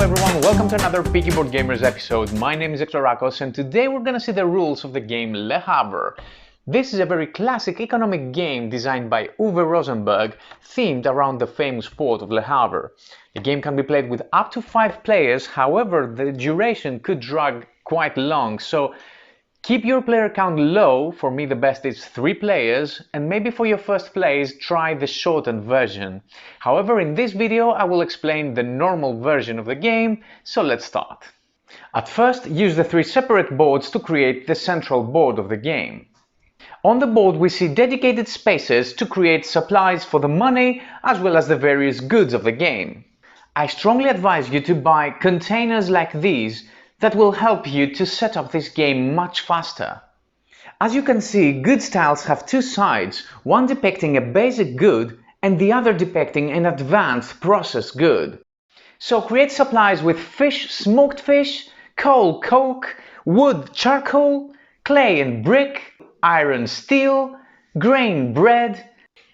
everyone, welcome to another Peaky Board Gamers episode. My name is Eklorakos and today we're gonna see the rules of the game Le Havre. This is a very classic economic game designed by Uwe Rosenberg, themed around the famous port of Le Havre. The game can be played with up to 5 players, however the duration could drag quite long, so keep your player count low. For me the best is 3 players, and maybe for your first plays try the shortened version. However, in this video I will explain the normal version of the game, so let's start. At first, use the 3 separate boards to create the central board of the game. On the board we see dedicated spaces to create supplies for the money as well as the various goods of the game. I strongly advise you to buy containers like these that will help you to set up this game much faster. As you can see, goods tiles have 2 sides, one depicting a basic good and the other depicting an advanced processed good. So create supplies with fish, smoked fish, coal, coke, wood, charcoal, clay and brick, iron, steel, grain, bread,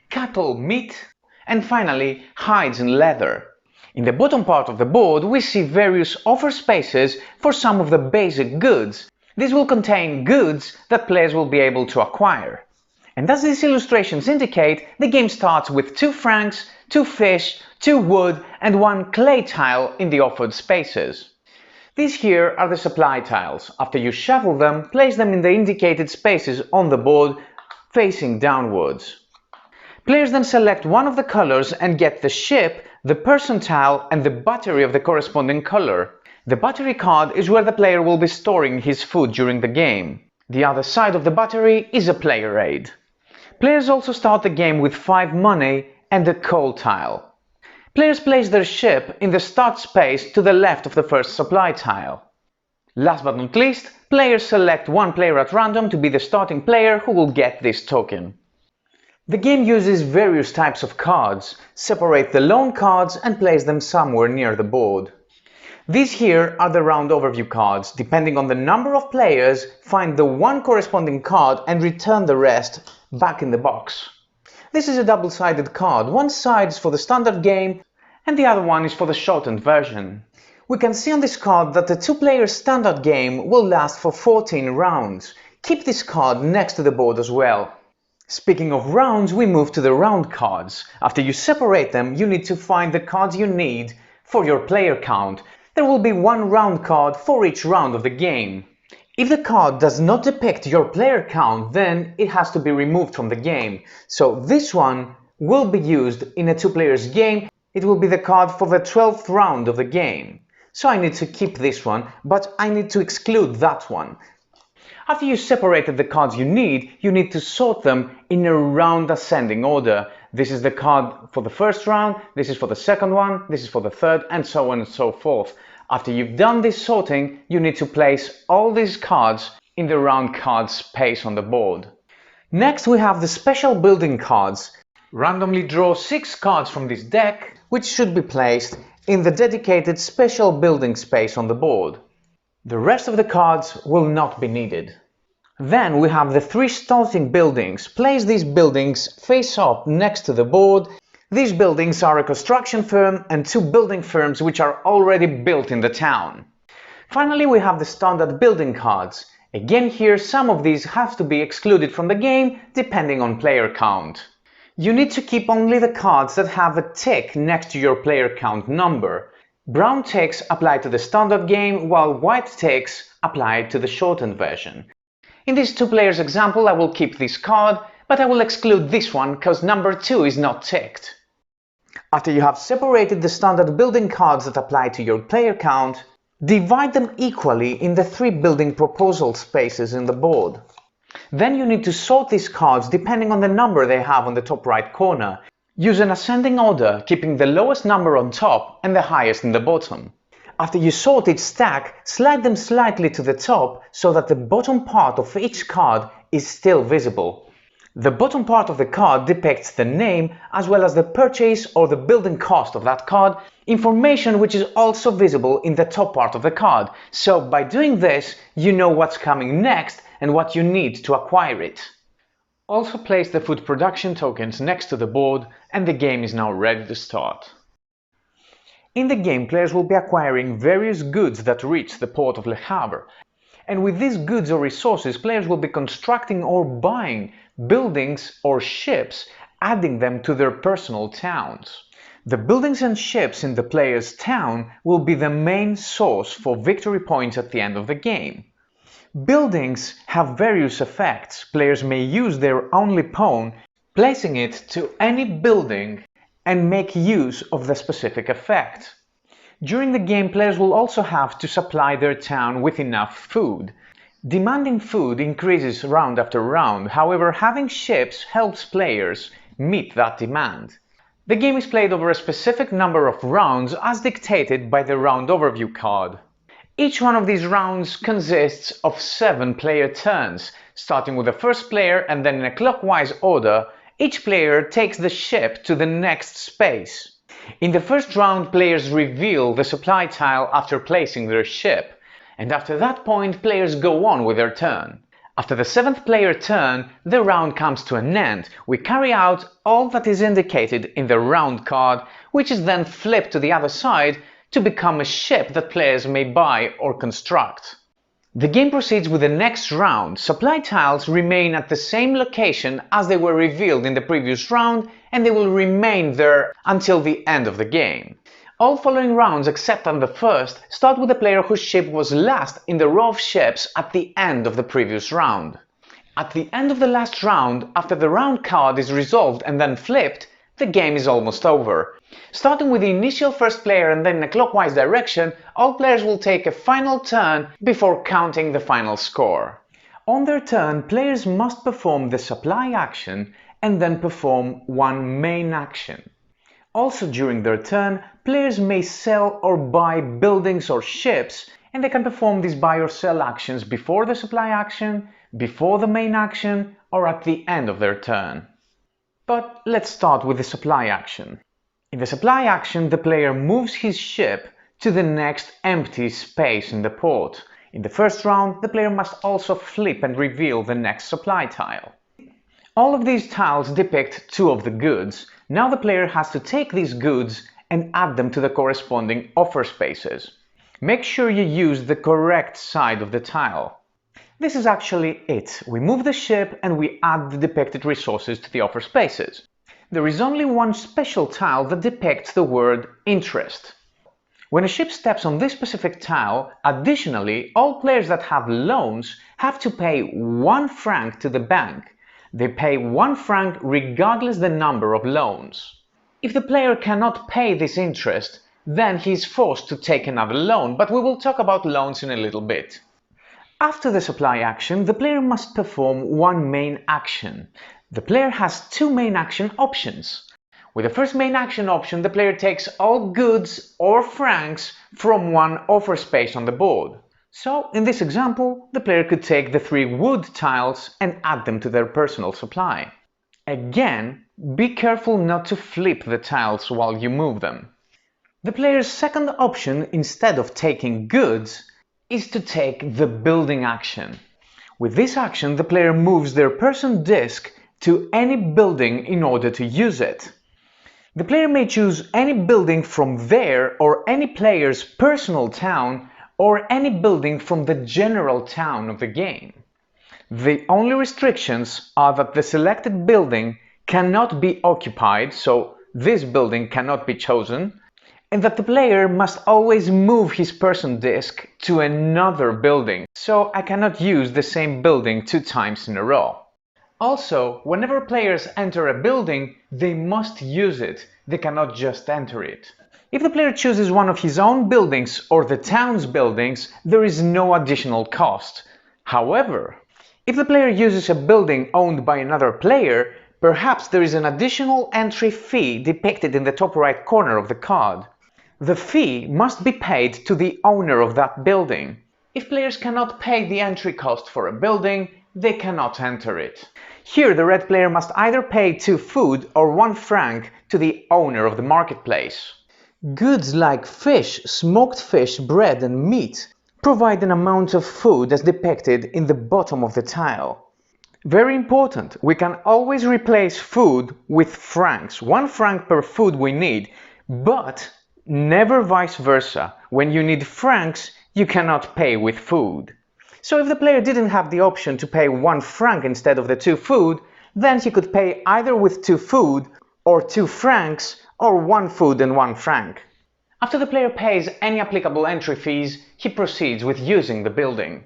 cattle, meat, and finally hides and leather. In the bottom part of the board we see various offer spaces for some of the basic goods. These will contain goods that players will be able to acquire. And as these illustrations indicate, the game starts with 2 francs, 2 fish, 2 wood and 1 clay tile in the offered spaces. These here are the supply tiles. After you shuffle them, place them in the indicated spaces on the board facing downwards. Players then select one of the colors and get the ship, the person tile and the battery of the corresponding color. The battery card is where the player will be storing his food during the game. The other side of the battery is a player aid. Players also start the game with 5 money and a coal tile. Players place their ship in the start space to the left of the first supply tile. Last but not least, players select one player at random to be the starting player who will get this token. The game uses various types of cards. Separate the loan cards and place them somewhere near the board. These here are the round overview cards. Depending on the number of players, find the one corresponding card and return the rest back in the box. This is a double-sided card. One side is for the standard game and the other one is for the shortened version. We can see on this card that the 2-player standard game will last for 14 rounds. Keep this card next to the board as well. Speaking of rounds, we move to the round cards. After you separate them, you need to find the cards you need for your player count. There will be 1 round card for each round of the game. If the card does not depict your player count, then it has to be removed from the game. So this one will be used in a 2-players game. It will be the card for the 12th round of the game. So I need to keep this one, but I need to exclude that one. After you separated the cards you need to sort them in a round ascending order. This is the card for the first round, this is for the second one, this is for the third, and so on and so forth. After you've done this sorting, you need to place all these cards in the round card space on the board. Next we have the special building cards. Randomly draw 6 cards from this deck, which should be placed in the dedicated special building space on the board. The rest of the cards will not be needed. Then we have the 3 starting buildings. Place these buildings face up next to the board. These buildings are a construction firm and 2 building firms which are already built in the town. Finally, we have the standard building cards. Again here, some of these have to be excluded from the game depending on player count. You need to keep only the cards that have a tick next to your player count number. Brown ticks apply to the standard game, while white ticks apply to the shortened version. In this 2-players example I will keep this card, but I will exclude this one because number 2 is not ticked. After you have separated the standard building cards that apply to your player count, divide them equally in the 3 building proposal spaces in the board. Then you need to sort these cards depending on the number they have on the top right corner. Use an ascending order, keeping the lowest number on top and the highest in the bottom. After you sort each stack, slide them slightly to the top so that the bottom part of each card is still visible. The bottom part of the card depicts the name as well as the purchase or the building cost of that card, information which is also visible in the top part of the card. So by doing this, you know what's coming next and what you need to acquire it. Also place the food production tokens next to the board and the game is now ready to start. In the game, players will be acquiring various goods that reach the port of Le Havre, and with these goods or resources, players will be constructing or buying buildings or ships, adding them to their personal towns. The buildings and ships in the player's town will be the main source for victory points at the end of the game. Buildings have various effects. Players may use their only pawn, placing it to any building, and make use of the specific effect. During the game, players will also have to supply their town with enough food. Demanding food increases round after round, however, having ships helps players meet that demand. The game is played over a specific number of rounds as dictated by the round overview card. Each one of these rounds consists of 7 player turns, starting with the first player and then in a clockwise order. Each player takes the ship to the next space. In the first round, players reveal the supply tile after placing their ship, and after that point, players go on with their turn. After the 7th player turn, the round comes to an end. We carry out all that is indicated in the round card, which is then flipped to the other side to become a ship that players may buy or construct. The game proceeds with the next round. Supply tiles remain at the same location as they were revealed in the previous round, and they will remain there until the end of the game. All following rounds except on the first start with the player whose ship was last in the row of ships at the end of the previous round. At the end of the last round, after the round card is resolved and then flipped, the game is almost over. Starting with the initial first player and then in a clockwise direction, all players will take a final turn before counting the final score. On their turn, players must perform the supply action and then perform one main action. Also during their turn, players may sell or buy buildings or ships, and they can perform these buy or sell actions before the supply action, before the main action, or at the end of their turn. But let's start with the supply action. In the supply action, the player moves his ship to the next empty space in the port. In the first round, the player must also flip and reveal the next supply tile. All of these tiles depict 2 of the goods. Now the player has to take these goods and add them to the corresponding offer spaces. Make sure you use the correct side of the tile. This is actually it. We move the ship and we add the depicted resources to the offer spaces. There is only one special tile that depicts the word interest. When a ship steps on this specific tile, additionally, all players that have loans have to pay 1 franc to the bank. They pay 1 franc regardless the number of loans. If the player cannot pay this interest, then he is forced to take another loan, but we will talk about loans in a little bit. After the supply action, the player must perform one main action. The player has 2 main action options. With the first main action option, the player takes all goods or francs from one offer space on the board. So, in this example, the player could take the 3 wood tiles and add them to their personal supply. Again, be careful not to flip the tiles while you move them. The player's second option, instead of taking goods, is to take the building action. With this action, the player moves their person disc to any building in order to use it. The player may choose any building from their or any player's personal town or any building from the general town of the game. The only restrictions are that the selected building cannot be occupied, so this building cannot be chosen, and that the player must always move his person disc to another building, so I cannot use the same building 2 times in a row. Also, whenever players enter a building, they must use it, they cannot just enter it. If the player chooses one of his own buildings or the town's buildings, there is no additional cost. However, if the player uses a building owned by another player, perhaps there is an additional entry fee depicted in the top right corner of the card. The fee must be paid to the owner of that building. If players cannot pay the entry cost for a building, they cannot enter it. Here the red player must either pay 2 food or 1 franc to the owner of the marketplace. Goods like fish, smoked fish, bread and meat provide an amount of food as depicted in the bottom of the tile. Very important, we can always replace food with francs, 1 franc per food we need, but Never vice versa. When you need francs, you cannot pay with food. So if the player didn't have the option to pay 1 franc instead of the 2 food, then he could pay either with 2 food, or 2 francs, or 1 food and 1 franc. After the player pays any applicable entry fees, he proceeds with using the building.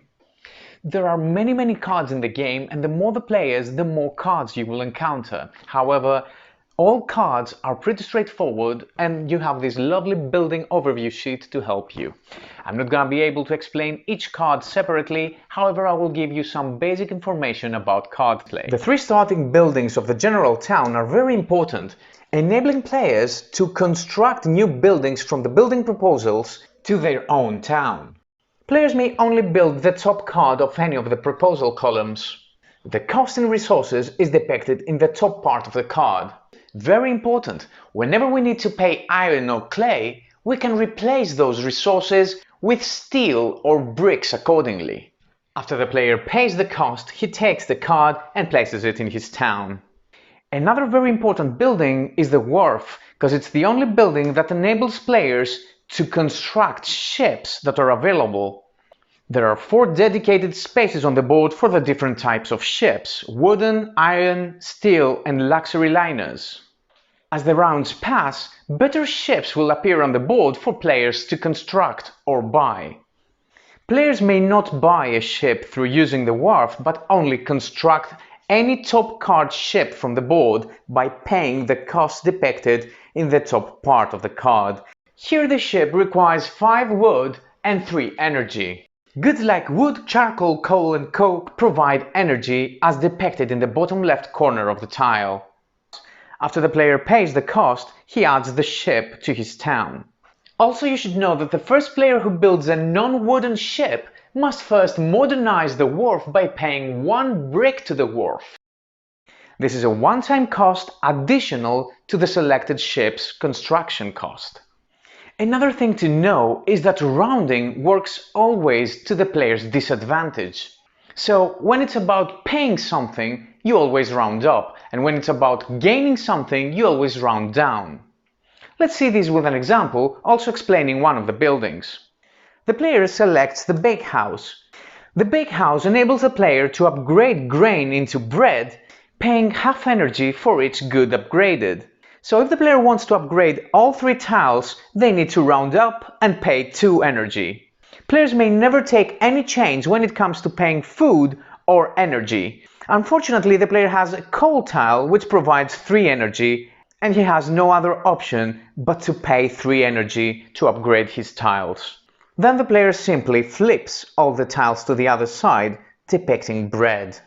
There are many cards in the game, and the more the players, the more cards you will encounter. However, all cards are pretty straightforward, and you have this lovely building overview sheet to help you. I'm not gonna be able to explain each card separately, however I will give you some basic information about card play. The 3 starting buildings of the general town are very important, enabling players to construct new buildings from the building proposals to their own town. Players may only build the top card of any of the proposal columns. The cost in resources is depicted in the top part of the card. Very important, whenever we need to pay iron or clay, we can replace those resources with steel or bricks accordingly. After the player pays the cost, he takes the card and places it in his town. Another very important building is the wharf, because it's the only building that enables players to construct ships that are available. There are 4 dedicated spaces on the board for the different types of ships: wooden, iron, steel and luxury liners. As the rounds pass, better ships will appear on the board for players to construct or buy. Players may not buy a ship through using the wharf, but only construct any top card ship from the board by paying the cost depicted in the top part of the card. Here the ship requires 5 wood and 3 energy. Goods like wood, charcoal, coal and coke provide energy as depicted in the bottom left corner of the tile. After the player pays the cost, he adds the ship to his town. Also, you should know that the first player who builds a non-wooden ship must first modernize the wharf by paying 1 brick to the wharf. This is a one-time cost additional to the selected ship's construction cost. Another thing to know is that rounding works always to the player's disadvantage. So when it's about paying something, you always round up, and when it's about gaining something, you always round down. Let's see this with an example, also explaining one of the buildings. The player selects the bakehouse. The bakehouse enables the player to upgrade grain into bread, paying half energy for each good upgraded. So if the player wants to upgrade all 3 tiles, they need to round up and pay 2 energy. Players may never take any change when it comes to paying food or energy. Unfortunately, the player has a coal tile which provides 3 energy, and he has no other option but to pay 3 energy to upgrade his tiles. Then the player simply flips all the tiles to the other side, depicting bread.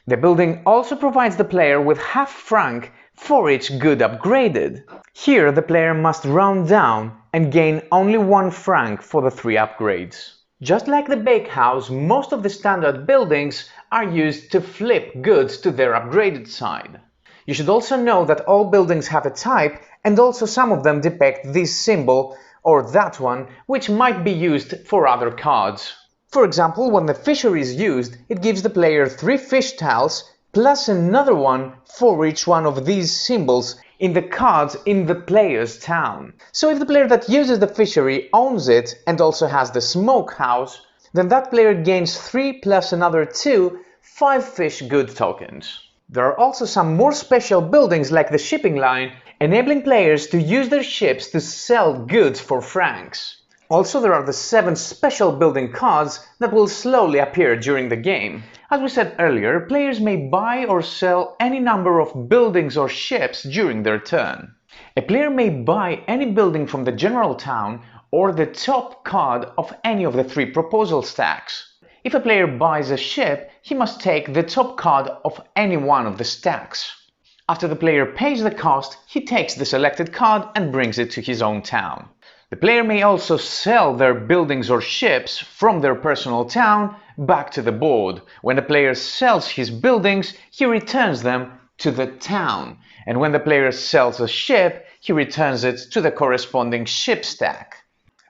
The building also provides the player with half franc for each good upgraded. Here the player must round down and gain only 1 franc for the 3 upgrades. Just like the bakehouse, most of the standard buildings are used to flip goods to their upgraded side. You should also know that all buildings have a type, and also some of them depict this symbol or that one, which might be used for other cards. For example, when the fishery is used, it gives the player 3 fish tiles plus another one for each one of these symbols in the cards in the player's town. So if the player that uses the fishery owns it and also has the smokehouse, then that player gains 3 plus another 2 5 fish good tokens. There are also some more special buildings like the shipping line, enabling players to use their ships to sell goods for francs. Also, there are the 7 special building cards that will slowly appear during the game. As we said earlier, players may buy or sell any number of buildings or ships during their turn. A player may buy any building from the general town or the top card of any of the 3 proposal stacks. If a player buys a ship, he must take the top card of any one of the stacks. After the player pays the cost, he takes the selected card and brings it to his own town. The player may also sell their buildings or ships from their personal town back to the board. When the player sells his buildings, he returns them to the town. And when the player sells a ship, he returns it to the corresponding ship stack.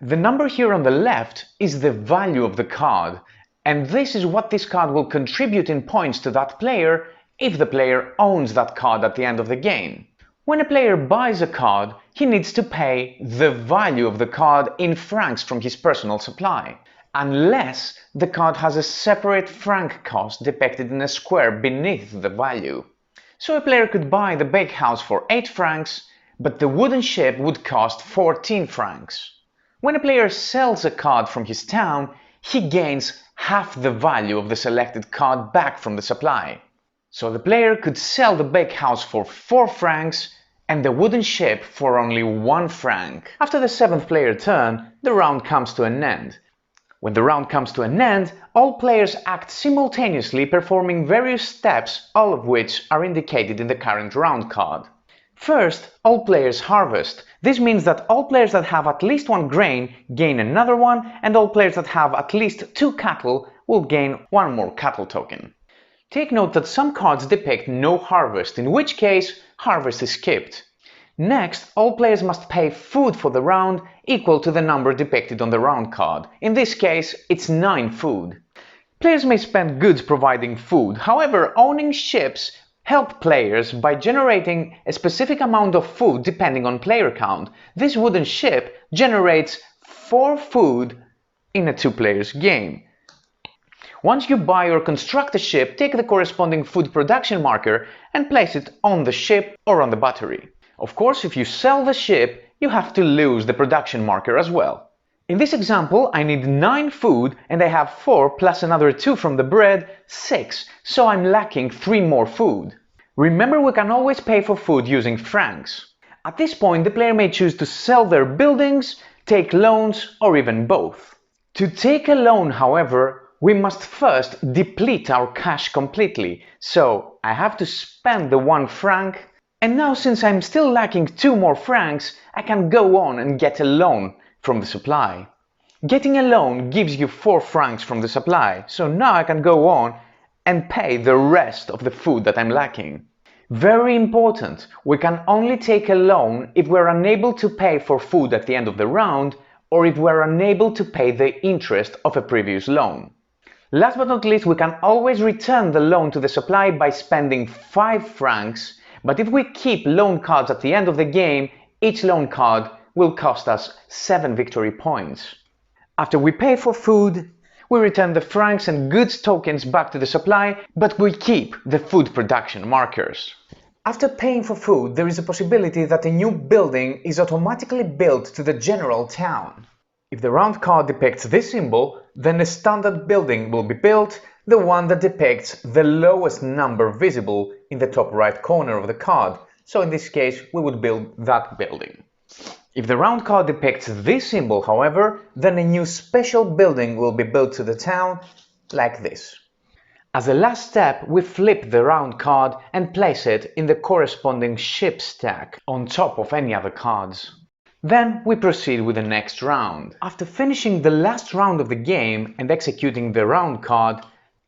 The number here on the left is the value of the card, and this is what this card will contribute in points to that player if the player owns that card at the end of the game. When a player buys a card, he needs to pay the value of the card in francs from his personal supply, unless the card has a separate franc cost depicted in a square beneath the value. So a player could buy the bakehouse for 8 francs, but the wooden ship would cost 14 francs. When a player sells a card from his town, he gains half the value of the selected card back from the supply. So the player could sell the bakehouse for 4 francs and the wooden ship for only 1 franc. After the 7th player turn, the round comes to an end. When the round comes to an end, all players act simultaneously, performing various steps, all of which are indicated in the current round card. First, all players harvest. This means that all players that have at least 1 grain gain another one, and all players that have at least 2 cattle will gain 1 more cattle token. Take note that some cards depict no harvest, in which case harvest is skipped. Next, all players must pay food for the round equal to the number depicted on the round card. In this case, it's 9 food. Players may spend goods providing food, however, owning ships help players by generating a specific amount of food depending on player count. This wooden ship generates 4 food in a 2-players game. Once you buy or construct a ship, take the corresponding food production marker and place it on the ship or on the battery. Of course, if you sell the ship, you have to lose the production marker as well. In this example, I need 9 food and I have 4 plus another 2 from the bread, 6, so I'm lacking 3 more food. Remember, we can always pay for food using francs. At this point, the player may choose to sell their buildings, take loans, or even both. To take a loan, however, we must first deplete our cash completely, so I have to spend the 1 franc, and now since I'm still lacking 2 more francs, I can go on and get a loan from the supply. Getting a loan gives you 4 francs from the supply, so now I can go on and pay the rest of the food that I'm lacking. Very important, we can only take a loan if we're unable to pay for food at the end of the round, or if we're unable to pay the interest of a previous loan. Last but not least, we can always return the loan to the supply by spending 5 francs, but if we keep loan cards at the end of the game, each loan card will cost us 7 victory points. After we pay for food, we return the francs and goods tokens back to the supply, but we keep the food production markers. After paying for food, there is a possibility that a new building is automatically built to the general town. If the round card depicts this symbol, then a standard building will be built, the one that depicts the lowest number visible in the top right corner of the card. So in this case, we would build that building. If the round card depicts this symbol, however, then a new special building will be built to the town, like this. As a last step, we flip the round card and place it in the corresponding ship stack on top of any other cards. Then we proceed with the next round. After finishing the last round of the game and executing the round card,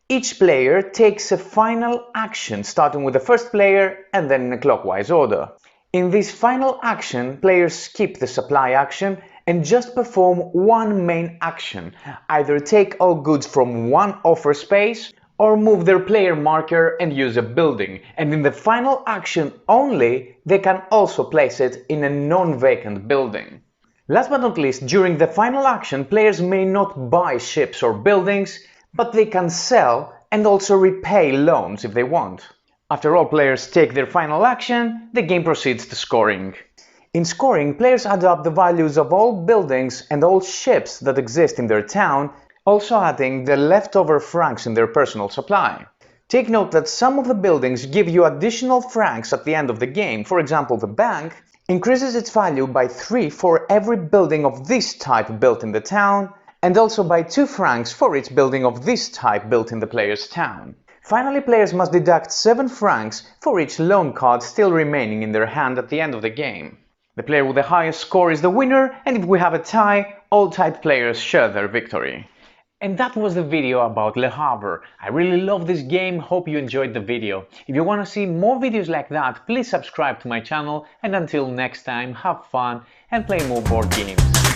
each player takes a final action, starting with the first player and then in a clockwise order. In this final action, players skip the supply action and just perform one main action, either take all goods from one offer space or move their player marker and use a building, and in the final action only, they can also place it in a non-vacant building. Last but not least, during the final action, players may not buy ships or buildings, but they can sell and also repay loans if they want. After all players take their final action, the game proceeds to scoring. In scoring, players add up the values of all buildings and all ships that exist in their town, also adding the leftover francs in their personal supply. Take note that some of the buildings give you additional francs at the end of the game. For example, the bank increases its value by 3 for every building of this type built in the town, and also by 2 francs for each building of this type built in the player's town. Finally, players must deduct 7 francs for each loan card still remaining in their hand at the end of the game. The player with the highest score is the winner, and if we have a tie, all tied players share their victory. And that was the video about Le Havre. I really love this game, hope you enjoyed the video. If you want to see more videos like that, please subscribe to my channel, and until next time, have fun and play more board games.